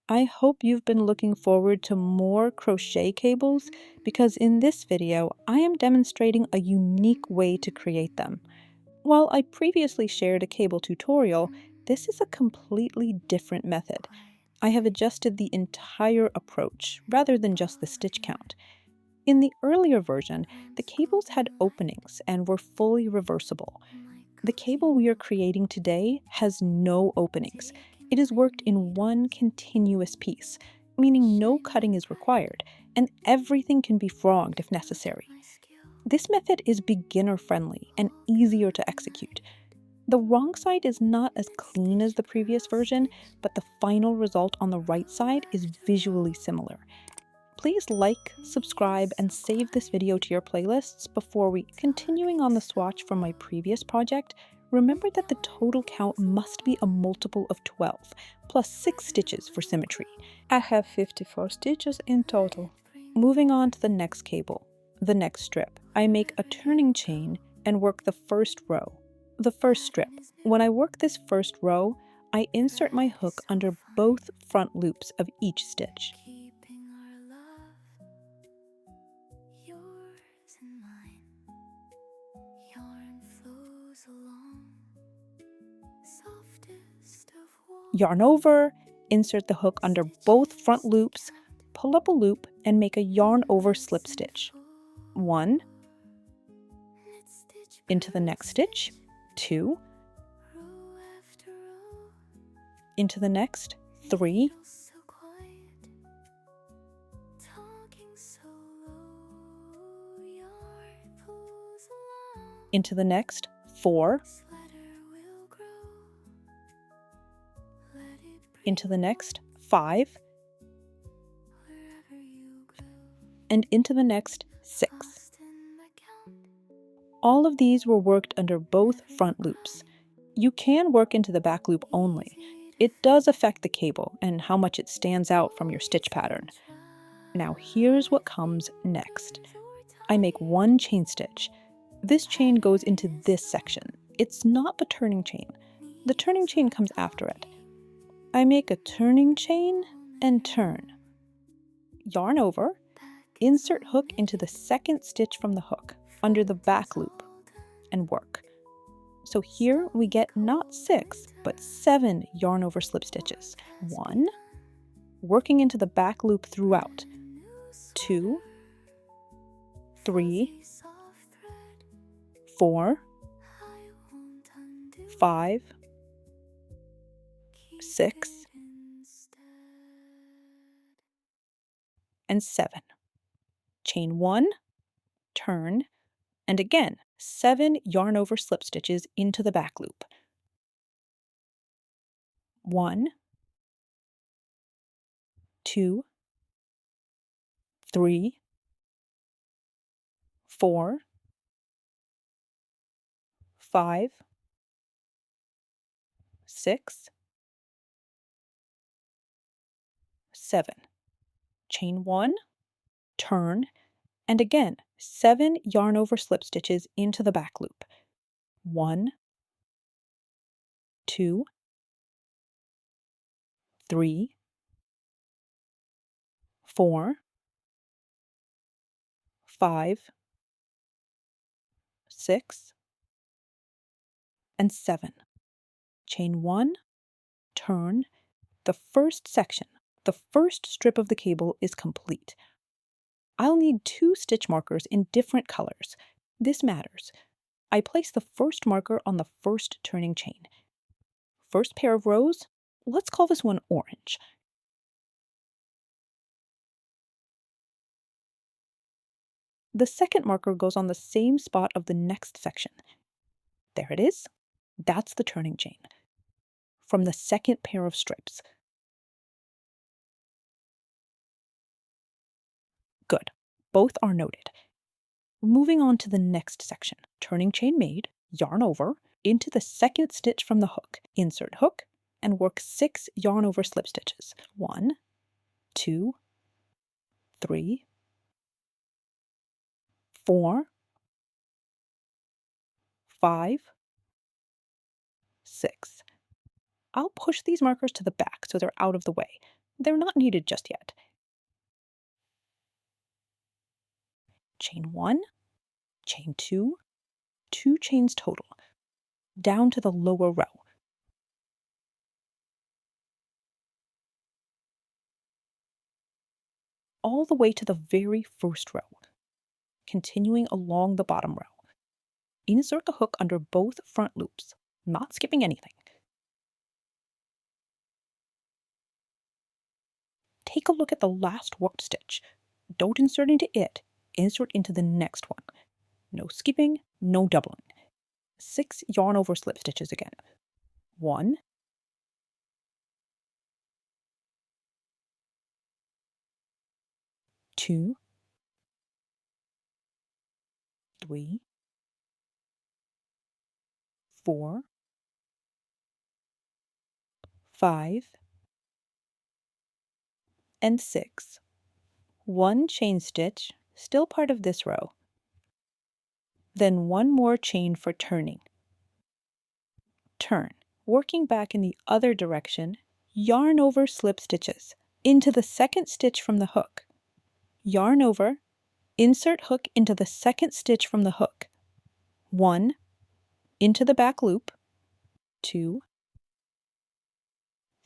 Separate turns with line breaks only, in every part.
I hope you've been looking forward to more crochet cables because in this video, I am demonstrating a unique way to create them. While I previously shared a cable tutorial, this is a completely different method. I have adjusted the entire approach rather than just the stitch count. In the earlier version, the cables had openings and were fully reversible. The cable we are creating today has no openings. It is worked in one continuous piece, meaning no cutting is required, and everything can be froged if necessary. This method is beginner-friendly and easier to execute. The wrong side is not as clean as the previous version, but the final result on the right side is visually similar. Please like, subscribe, and save this video to your playlists before continuing on the swatch from my previous project. Remember that the total count must be a multiple of 12, plus 6 stitches for symmetry. I have 54 stitches in total. Moving on to the next cable, the next strip. I make a turning chain and work the first row. The first strip. When I work this first row, I insert my hook under both front loops of each stitch. Yarn over, insert the hook under both front loops, pull up a loop, and make a yarn over slip stitch. 1, into the next stitch, 2, into the next, 3, into the next, 4, into the next, 5, and into the next, 6. All of these were worked under both front loops. You can work into the back loop only. It does affect the cable and how much it stands out from your stitch pattern. Now here's what comes next. I make 1 chain stitch. This chain goes into this section. It's not the turning chain. The turning chain comes after it. I make a turning chain and turn. Yarn over, insert hook into the second stitch from the hook, under the back loop, and work. So here we get not 6, but 7 yarn over slip stitches. 1, working into the back loop throughout. 2, 3, 4, 5, 6, and 7. Chain 1, turn, and again 7 yarn over slip stitches into the back loop. 1, 2, 3, 4, 5, 6, 7. Chain 1, turn, and again 7 yarn over slip stitches into the back loop. 1, 2, 3, 4, 5, 6, and 7. Chain 1, turn. The first section, the first strip of the cable is complete. I'll need 2 stitch markers in different colors. This matters. I place the first marker on the first turning chain. First pair of rows, let's call this one orange. The second marker goes on the same spot of the next section. There it is. That's the turning chain from the second pair of strips. Good. Both are noted. Moving on to the next section. Turning chain made, yarn over, into the second stitch from the hook. Insert hook, and work 6 yarn over slip stitches. 1, 2, 3, 4, 5, 6. I'll push these markers to the back so they're out of the way. they're not needed just yet. Chain 1, chain 2, 2 chains total, down to the lower row. All the way to the very first row, continuing along the bottom row. Insert the hook under both front loops, not skipping anything. Take a look at the last worked stitch. Don't insert into it, insert into the next one. No skipping, no doubling. 6 yarn over slip stitches again. 1, 2, 3, 4, 5, and 6. 1 chain stitch, still part of this row. Then 1 more chain for turning. Turn. Working back in the other direction, yarn over slip stitches into the second stitch from the hook. Yarn over, insert hook into the second stitch from the hook. 1, into the back loop, 2,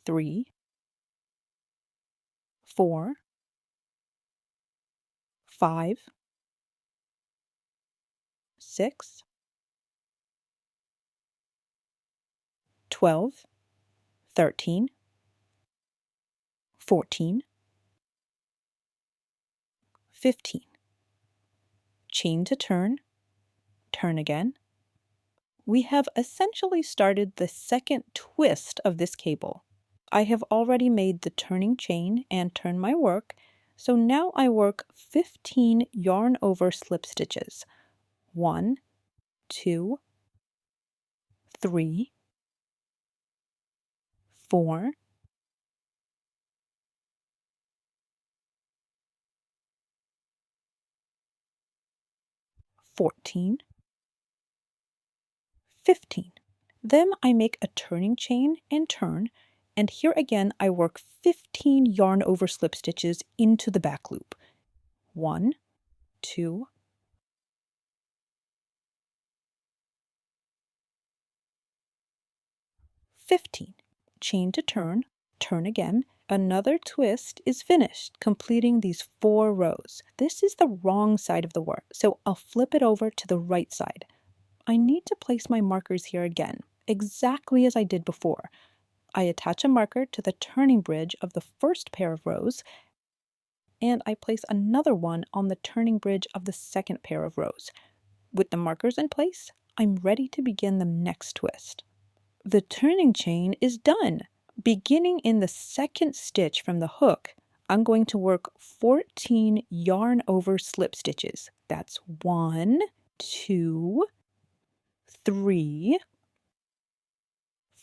3, 4, 5, 6, 12, 13, 14, 15. Chain to turn, turn again. We have essentially started the second twist of this cable. I have already made the turning chain and turn my work, so now I work 15 yarn over slip stitches. 1, 2, 3, 4, 14, 15. Then I make a turning chain and turn, and here again I work 15 yarn over slip stitches into the back loop. 1, 2, 15. Chain to turn, turn again. Another twist is finished, completing these 4 rows. This is the wrong side of the work, so I'll flip it over to the right side. I need to place my markers here again, exactly as I did before. I attach a marker to the turning bridge of the first pair of rows, and I place another one on the turning bridge of the second pair of rows. With the markers in place, I'm ready to begin the next twist. The turning chain is done. Beginning in the second stitch from the hook, I'm going to work 14 yarn over slip stitches. That's 1, 2, 3,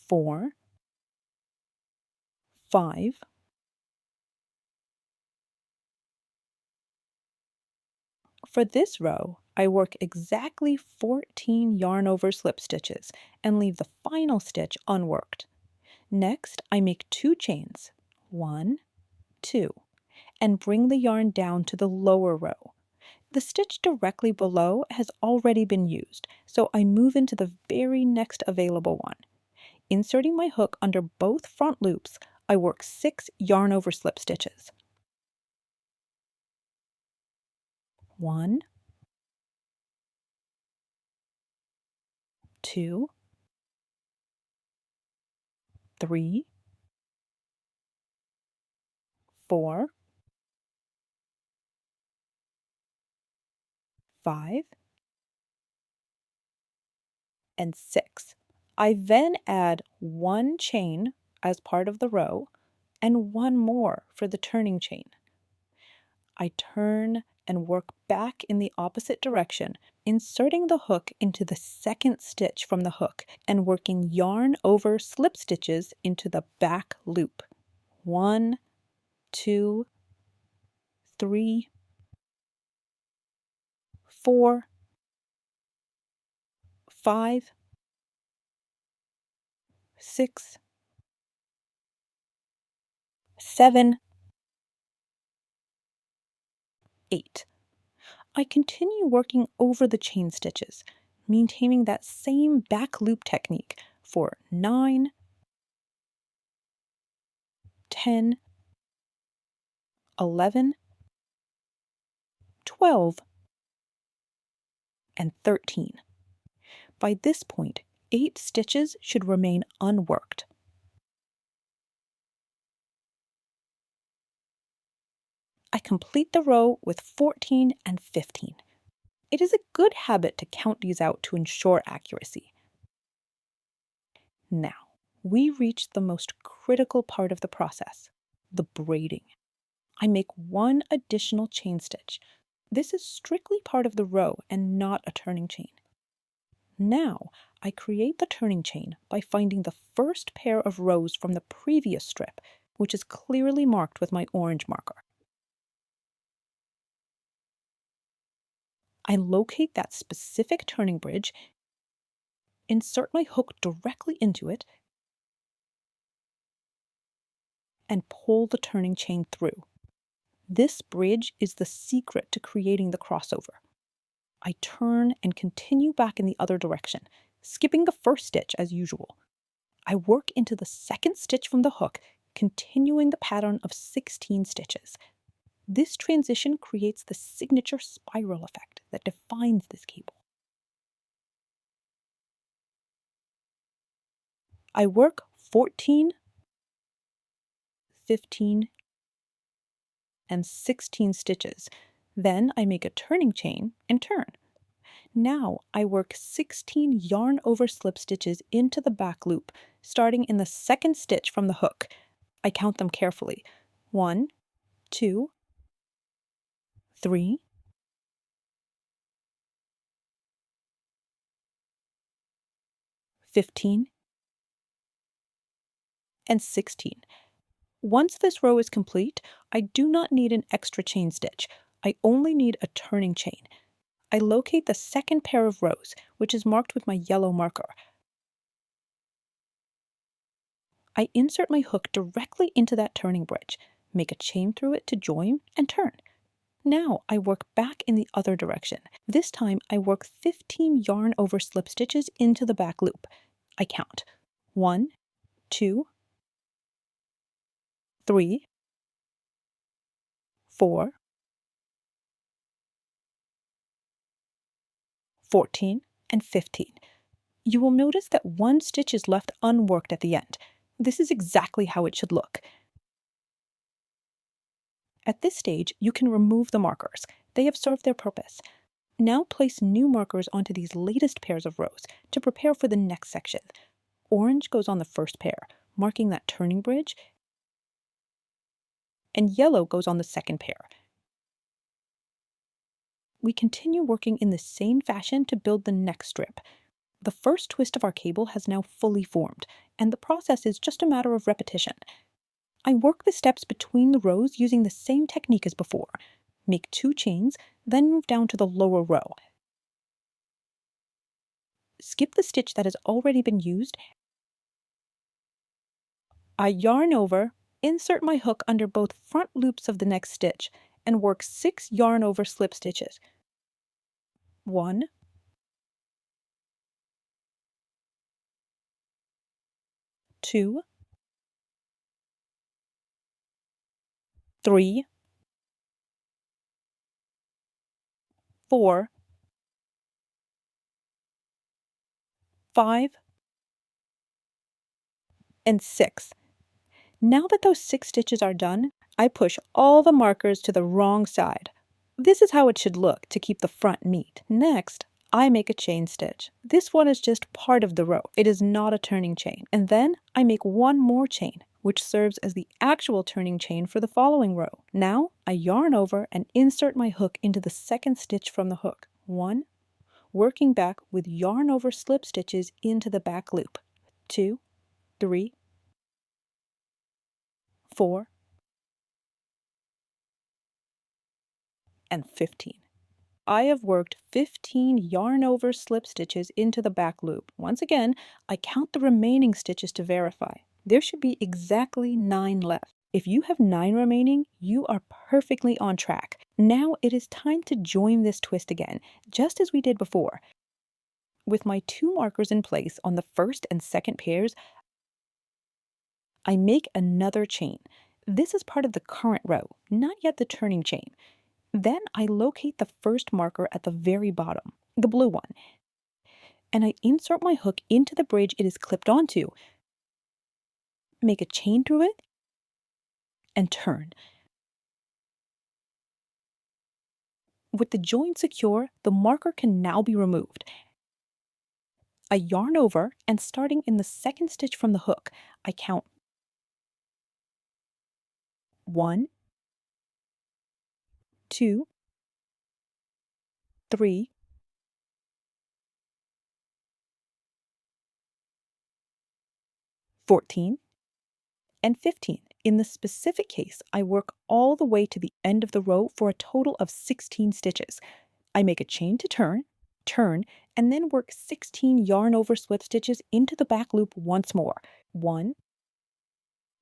4, 5, For this row, I work exactly 14 yarn over slip stitches and leave the final stitch unworked. Next, I make 2 chains, 1, 2, and bring the yarn down to the lower row. The stitch directly below has already been used, so I move into the very next available one. Inserting my hook under both front loops, I work 6 yarn over slip stitches. 1, 2, 3, 4, 5, and 6. I then add 1 chain as part of the row and 1 more for the turning chain. I turn and work back in the opposite direction, inserting the hook into the second stitch from the hook and working yarn over slip stitches into the back loop. 1, 2, 3, 4, 5, 6, 7, 8. I continue working over the chain stitches, maintaining that same back loop technique for 9, 10, 11, 12, and 13. By this point, 8 stitches should remain unworked. I complete the row with 14 and 15. It is a good habit to count these out to ensure accuracy. Now, we reach the most critical part of the process, the braiding. I make one additional chain stitch. This is strictly part of the row and not a turning chain. Now, I create the turning chain by finding the first pair of rows from the previous strip, which is clearly marked with my orange marker. I locate that specific turning bridge, insert my hook directly into it, and pull the turning chain through. This bridge is the secret to creating the crossover. I turn and continue back in the other direction, skipping the first stitch as usual. I work into the second stitch from the hook, continuing the pattern of 16 stitches. This transition creates the signature spiral effect that defines this cable. I work 14, 15, and 16 stitches. Then I make a turning chain and turn. Now I work 16 yarn over slip stitches into the back loop, starting in the second stitch from the hook. I count them carefully. 1, 2, 3, 15, and 16. Once this row is complete, I do not need an extra chain stitch. I only need a turning chain. I locate the second pair of rows, which is marked with my yellow marker. I insert my hook directly into that turning bridge, make a chain through it to join, and turn. Now I work back in the other direction. This time I work 15 yarn over slip stitches into the back loop. I count 1, 2, 3, 4, 14, and 15. You will notice that one stitch is left unworked at the end. This is exactly how it should look. At this stage, you can remove the markers. They have served their purpose. Now place new markers onto these latest pairs of rows to prepare for the next section. Orange goes on the first pair, marking that turning bridge, and yellow goes on the second pair. We continue working in the same fashion to build the next strip. The first twist of our cable has now fully formed, and the process is just a matter of repetition. I work the steps between the rows using the same technique as before. Make 2 chains, then move down to the lower row. Skip the stitch that has already been used. I yarn over, insert my hook under both front loops of the next stitch, and work 6 yarn over slip stitches. 1, 2, 3, 4, 5, and 6. Now that those 6 stitches are done, I push all the markers to the wrong side. This is how it should look to keep the front neat. Next, I make a chain stitch. This one is just part of the row. It is not a turning chain. And then I make one more chain, which serves as the actual turning chain for the following row. Now I yarn over and insert my hook into the second stitch from the hook. 1, working back with yarn over slip stitches into the back loop. 2, 3, 4, and 15. I have worked 15 yarn over slip stitches into the back loop. Once again, I count the remaining stitches to verify. There should be exactly 9 left. If you have 9 remaining, you are perfectly on track. Now it is time to join this twist again, just as we did before. With my 2 markers in place on the first and second pairs, I make another chain. This is part of the current row, not yet the turning chain. Then I locate the first marker at the very bottom, the blue one, and I insert my hook into the bridge it is clipped onto, make a chain through it, and turn. With the join secure, the marker can now be removed. I yarn over, and starting in the second stitch from the hook, I count 1, 2, 3, 14, and 15. In the specific case, I work all the way to the end of the row for a total of 16 stitches. I make a chain to turn, and then work 16 yarn over slip stitches into the back loop once more. 1,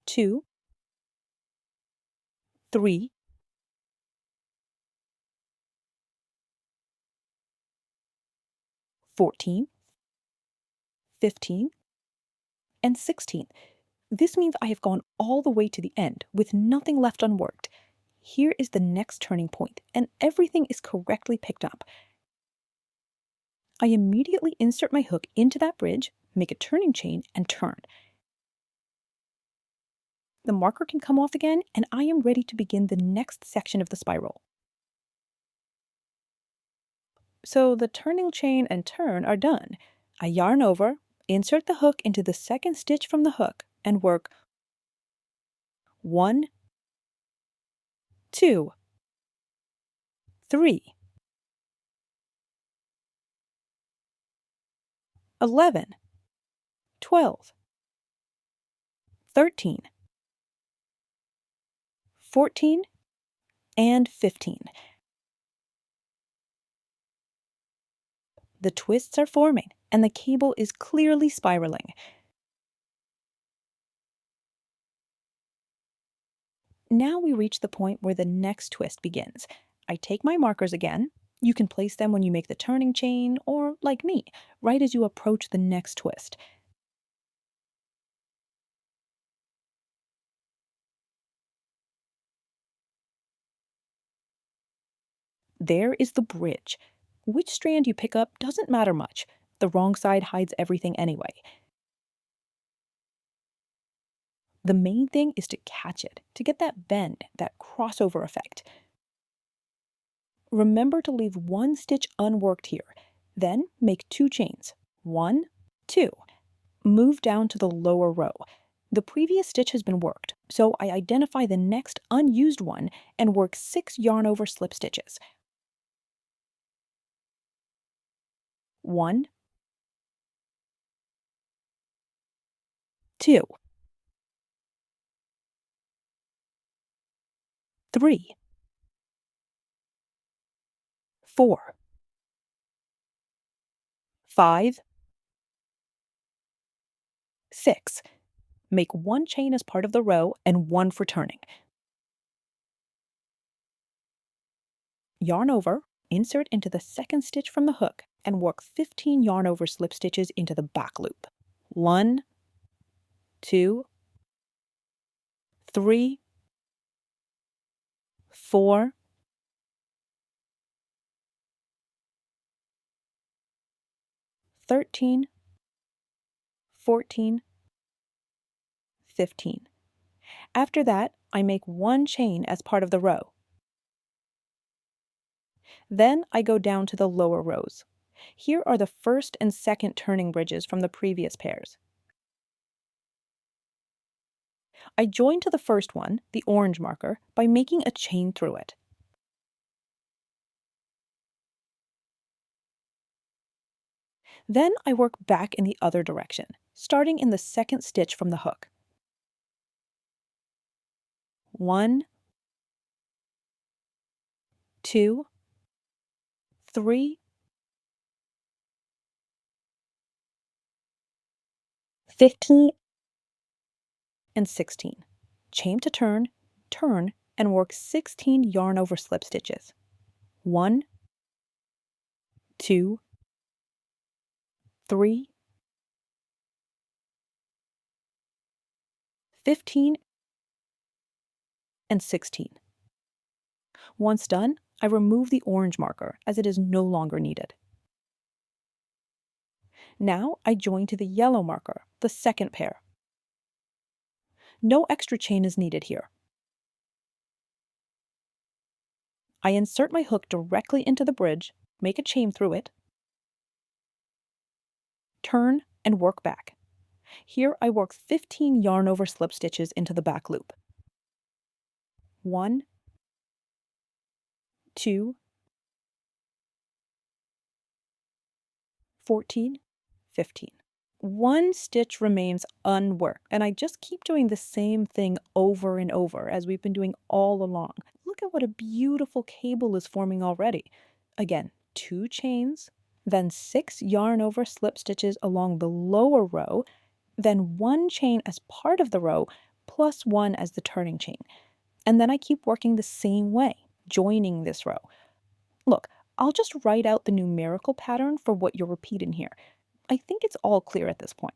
2, 3, 14, 15, and 16. This means I have gone all the way to the end with nothing left unworked. Here is the next turning point, and everything is correctly picked up. I immediately insert my hook into that bridge, make a turning chain, and turn. The marker can come off again, and I am ready to begin the next section of the spiral. So the turning chain and turn are done. I yarn over, insert the hook into the second stitch from the hook, and work 1, 2, 3, 11, 12, 13, 14, and 15. The twists are forming, and the cable is clearly spiraling. Now we reach the point where the next twist begins. I take my markers again. You can place them when you make the turning chain, or, like me, right as you approach the next twist. There is the bridge. Which strand you pick up doesn't matter much. The wrong side hides everything anyway. The main thing is to catch it, to get that bend, that crossover effect. Remember to leave 1 stitch unworked here. Then make 2 chains. 1, 2. Move down to the lower row. The previous stitch has been worked, so I identify the next unused one and work 6 yarn over slip stitches. 1, 2, 3, 4, 5, 6. Make 1 chain as part of the row and 1 for turning. Yarn over, insert into the second stitch from the hook, and work 15 yarn over slip stitches into the back loop. 1, 2, 3, 4, 13, 14, 15. After that, I make 1 chain as part of the row. Then I go down to the lower rows. Here are the first and second turning bridges from the previous pairs. I join to the first one, the orange marker, by making a chain through it. Then I work back in the other direction, starting in the second stitch from the hook. 1, 2, 3, 15, and 16. Chain to turn, turn, and work 16 yarn over slip stitches. 1, 2, 3, 15, and 16. Once done, I remove the orange marker as it is no longer needed. Now I join to the yellow marker, the second pair. No extra chain is needed here. I insert my hook directly into the bridge, make a chain through it, turn, and work back. Here I work 15 yarn over slip stitches into the back loop. 1, 2, 14, 15. One stitch remains unworked, and I just keep doing the same thing over and over as we've been doing all along. Look at what a beautiful cable is forming already. Again, 2 chains, then 6 yarn over slip stitches along the lower row, then 1 chain as part of the row, plus 1 as the turning chain. And then I keep working the same way, joining this row. Look, I'll just write out the numerical pattern for what you're repeating here. I think it's all clear at this point.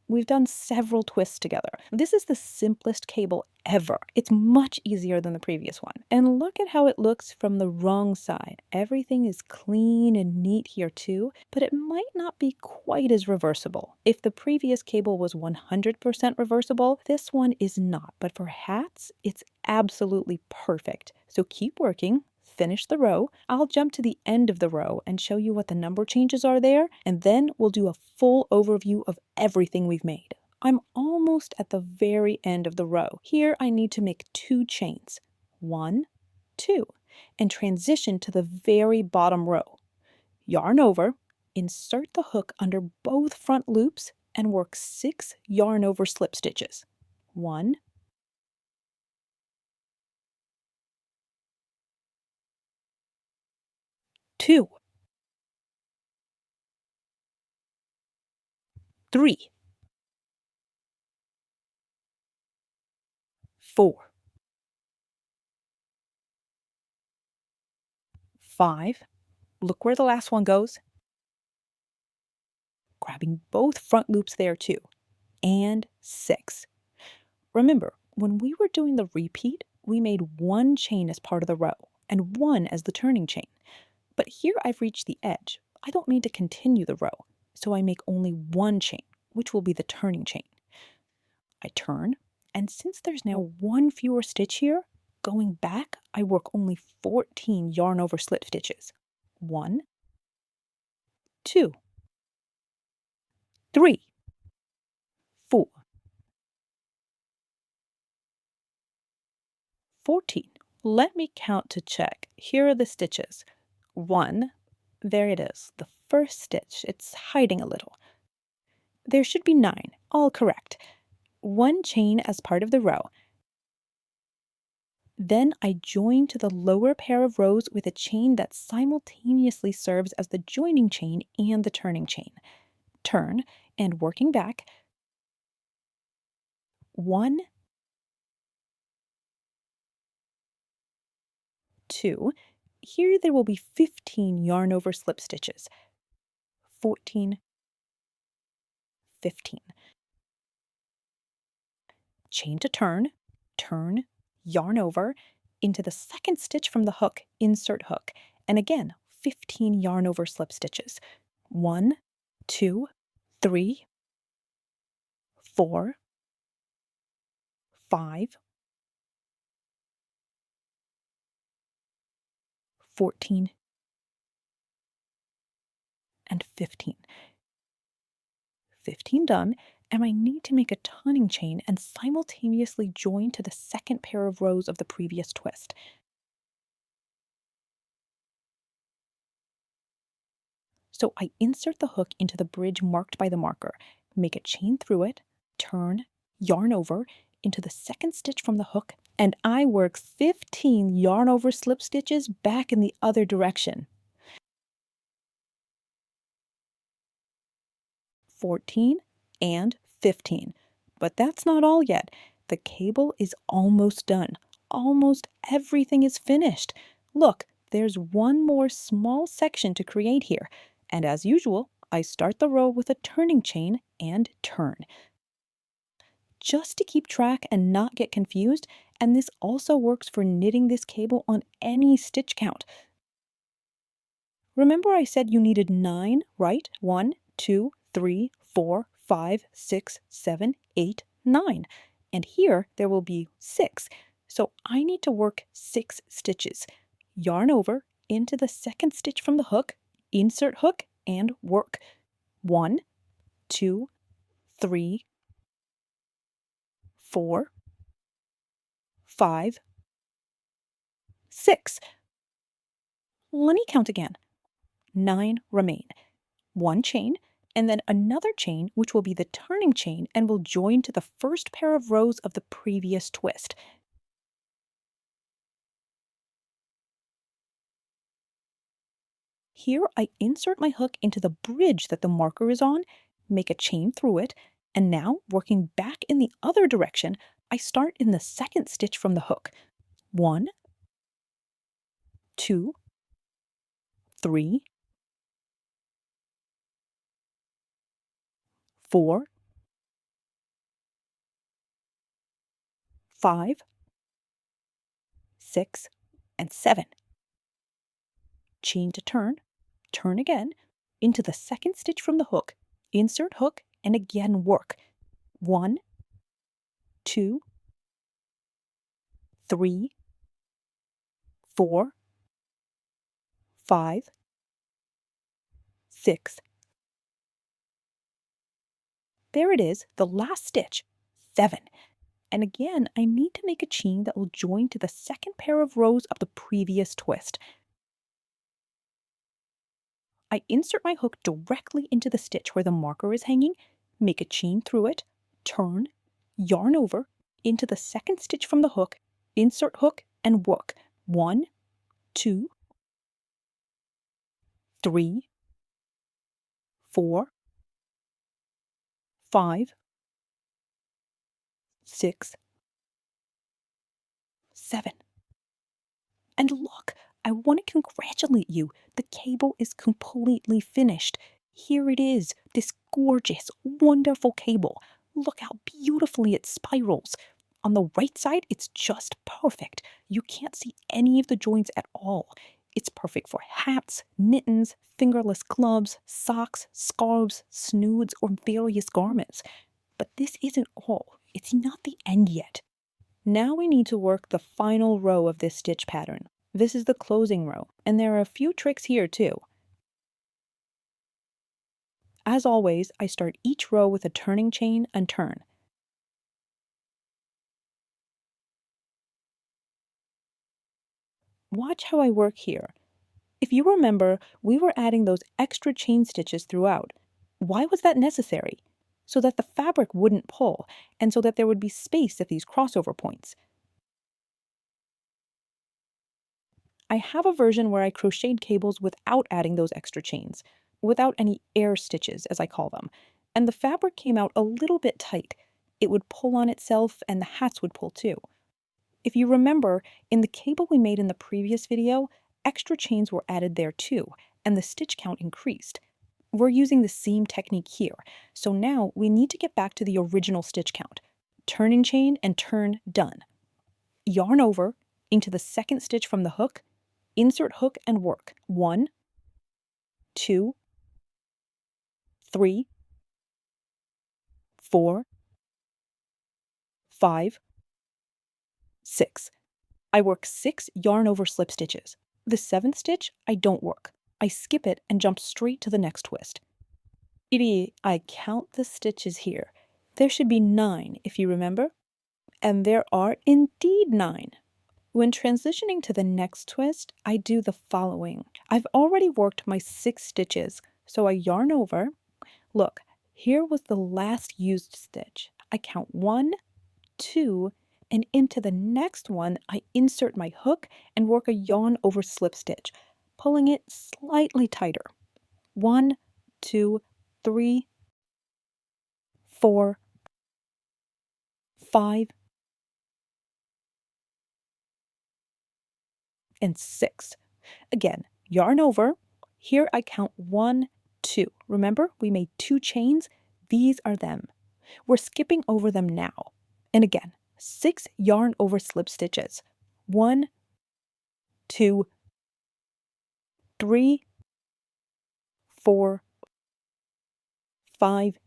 We've done several twists together. This is the simplest cable ever. It's much easier than the previous one. And look at how it looks from the wrong side. Everything is clean and neat here too, but it might not be quite as reversible. If the previous cable was 100% reversible, this one is not. But for hats, it's absolutely perfect. So keep working. Finish the row. I'll jump to the end of the row and show you what the number changes are there, and then we'll do a full overview of everything we've made. I'm almost at the very end of the row. Here I need to make 2 chains. 1, 2, and transition to the very bottom row. Yarn over, insert the hook under both front loops, and work 6 yarn over slip stitches. 1, 2, 3, 4, 5. Look where the last one goes. Grabbing both front loops there too. And 6. Remember, when we were doing the repeat, we made 1 chain as part of the row and 1 as the turning chain. But here I've reached the edge. I don't need to continue the row, so I make only 1 chain, which will be the turning chain. I turn, and since there's now 1 fewer stitch here, going back, I work only 14 yarn over slip stitches. 1, 2, 3, 4, 14. Let me count to check. Here are the stitches. 1, there it is, the first stitch. It's hiding a little. There should be 9, all correct. 1 chain as part of the row. Then I join to the lower pair of rows with a chain that simultaneously serves as the joining chain and the turning chain. Turn, and working back, 1, 2. Here there will be 15 yarn over slip stitches. 14, 15. Chain to turn, turn, yarn over, into the second stitch from the hook, insert hook, and again, 15 yarn over slip stitches. 1, 2, 3, 4, 5, 14, and 15. 15 done, and I need to make a turning chain and simultaneously join to the second pair of rows of the previous twist. So I insert the hook into the bridge marked by the marker, make a chain through it, turn, yarn over, into the second stitch from the hook, and I work 15 yarn over slip stitches back in the other direction. 14 and 15. But that's not all yet. The cable is almost done. Almost everything is finished. Look, there's one more small section to create here. And as usual, I start the row with a turning chain and turn, just to keep track and not get confused, and this also works for knitting this cable on any stitch count. Remember I said you needed 9, right? 1, 2, 3, 4, 5, 6, 7, 8, 9. And here there will be 6. So I need to work 6 stitches. Yarn over into the second stitch from the hook, insert hook, and work. 1, 2, 3, 4, 5, 6. Let me count again. 9 remain. 1 chain, and then another chain, which will be the turning chain and will join to the first pair of rows of the previous twist. Here I insert my hook into the bridge that the marker is on, make a chain through it, and now, working back in the other direction, I start in the second stitch from the hook. 1, 2, 3, 4, 5, 6, and 7. Chain to turn, turn again, into the second stitch from the hook, insert hook, and again work. 1, 2, 3, 4, 5, 6. There it is, the last stitch, 7. And again, I need to make a chain that will join to the second pair of rows of the previous twist. I insert my hook directly into the stitch where the marker is hanging, make a chain through it, turn, yarn over, into the second stitch from the hook, insert hook, and work. 1, 2, 3, 4, 5, 6, 7. And look, I want to congratulate you. The cable is completely finished. Here it is, this gorgeous, wonderful cable. Look how beautifully it spirals. On the right side, it's just perfect. You can't see any of the joints at all. It's perfect for hats, mittens, fingerless gloves, socks, scarves, snoods, or various garments. But this isn't all. It's not the end yet. Now we need to work the final row of this stitch pattern. This is the closing row, and there are a few tricks here too. As always, I start each row with a turning chain and turn. Watch how I work here. If you remember, we were adding those extra chain stitches throughout. Why was that necessary? So that the fabric wouldn't pull, and so that there would be space at these crossover points. I have a version where I crocheted cables without adding those extra chains, without any air stitches, as I call them, and the fabric came out a little bit tight. It would pull on itself, and the hats would pull too. If you remember, in the cable we made in the previous video, extra chains were added there too, and the stitch count increased. We're using the same technique here, so now we need to get back to the original stitch count. Turn in chain and turn done. Yarn over into the second stitch from the hook, insert hook and work. 1, 2, 3, 4, 5, 6. I work 6 yarn over slip stitches. The 7th stitch I don't work. I skip it and jump straight to the next twist. I count the stitches here. There should be 9 if you remember. And there are indeed 9. When transitioning to the next twist, I do the following. I've already worked my 6 stitches, so I yarn over. Look, here was the last used stitch. I count 1, 2, and into the next one, I insert my hook and work a yarn over slip stitch, pulling it slightly tighter. 1, 2, 3, 4, 5, and 6. Again, yarn over. Here I count 1, 2. Remember, we made 2 chains. These are them. We're skipping over them now. And again, 6 yarn over slip stitches. 1, 2, 3, 4, 5,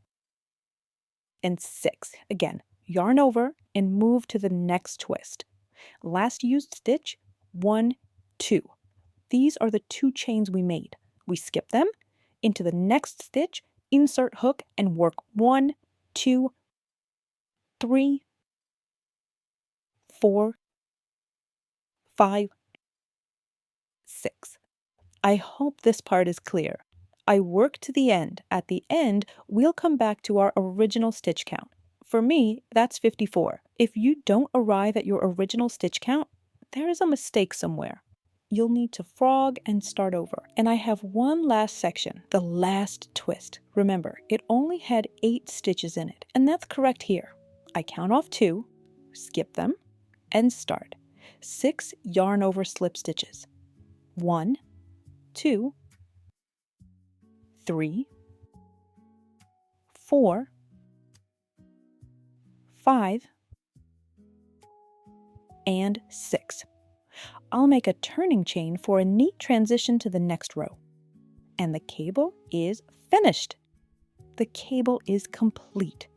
and 6. Again, yarn over and move to the next twist. Last used stitch, 1, 2. These are the 2 chains we made. We skip them into the next stitch, insert hook, and work 1, 2, 3, 4, 5, 6. I hope this part is clear. I work to the end. At the end, we'll come back to our original stitch count. For me, that's 54. If you don't arrive at your original stitch count, there is a mistake somewhere. You'll need to frog and start over. And I have one last section, the last twist. Remember, it only had 8 stitches in it, and that's correct here. I count off 2, skip them, and start. 6 yarn over slip stitches. 1, 2, 3, 4, 5, and 6. I'll make a turning chain for a neat transition to the next row. And the cable is finished. The cable is complete.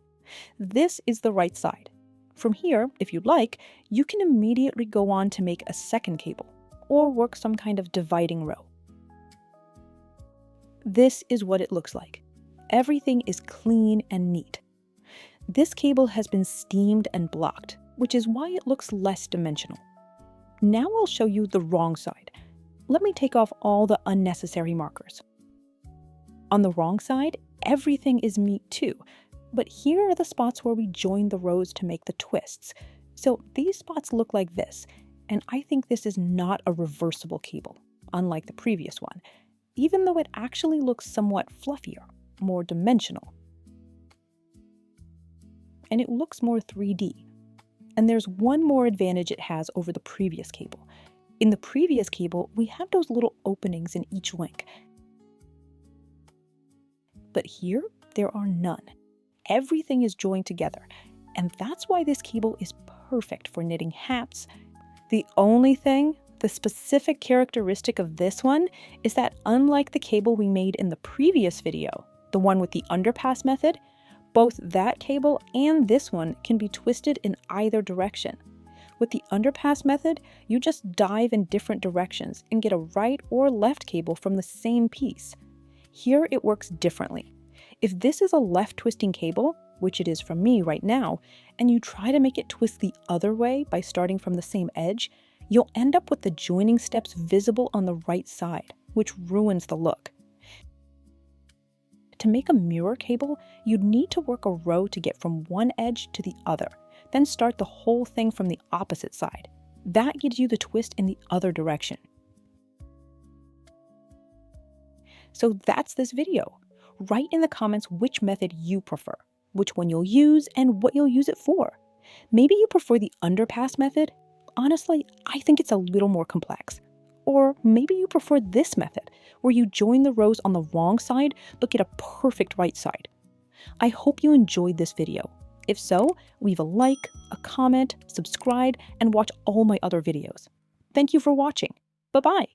This is the right side. From here, if you'd like, you can immediately go on to make a second cable, or work some kind of dividing row. This is what it looks like. Everything is clean and neat. This cable has been steamed and blocked, which is why it looks less dimensional. Now I'll show you the wrong side. Let me take off all the unnecessary markers. On the wrong side, everything is neat too, but here are the spots where we join the rows to make the twists. So these spots look like this, and I think this is not a reversible cable, unlike the previous one, even though it actually looks somewhat fluffier, more dimensional. And it looks more 3D. And there's one more advantage it has over the previous cable. In the previous cable, we have those little openings in each link. But here, there are none. Everything is joined together, and that's why this cable is perfect for knitting hats. The only thing, the specific characteristic of this one, is that unlike the cable we made in the previous video, the one with the underpass method, both that cable and this one can be twisted in either direction. With the underpass method, you just dive in different directions and get a right or left cable from the same piece. Here it works differently. If this is a left twisting cable, which it is for me right now, and you try to make it twist the other way by starting from the same edge, you'll end up with the joining steps visible on the right side, which ruins the look. To make a mirror cable, you'd need to work a row to get from one edge to the other, then start the whole thing from the opposite side. That gives you the twist in the other direction. So that's this video. Write in the comments which method you prefer, which one you'll use, and what you'll use it for. Maybe you prefer the underpass method. Honestly, I think it's a little more complex. Or maybe you prefer this method, where you join the rows on the wrong side but get a perfect right side. I hope you enjoyed this video. If so, leave a like, a comment, subscribe, and watch all my other videos. Thank you for watching. Bye-bye.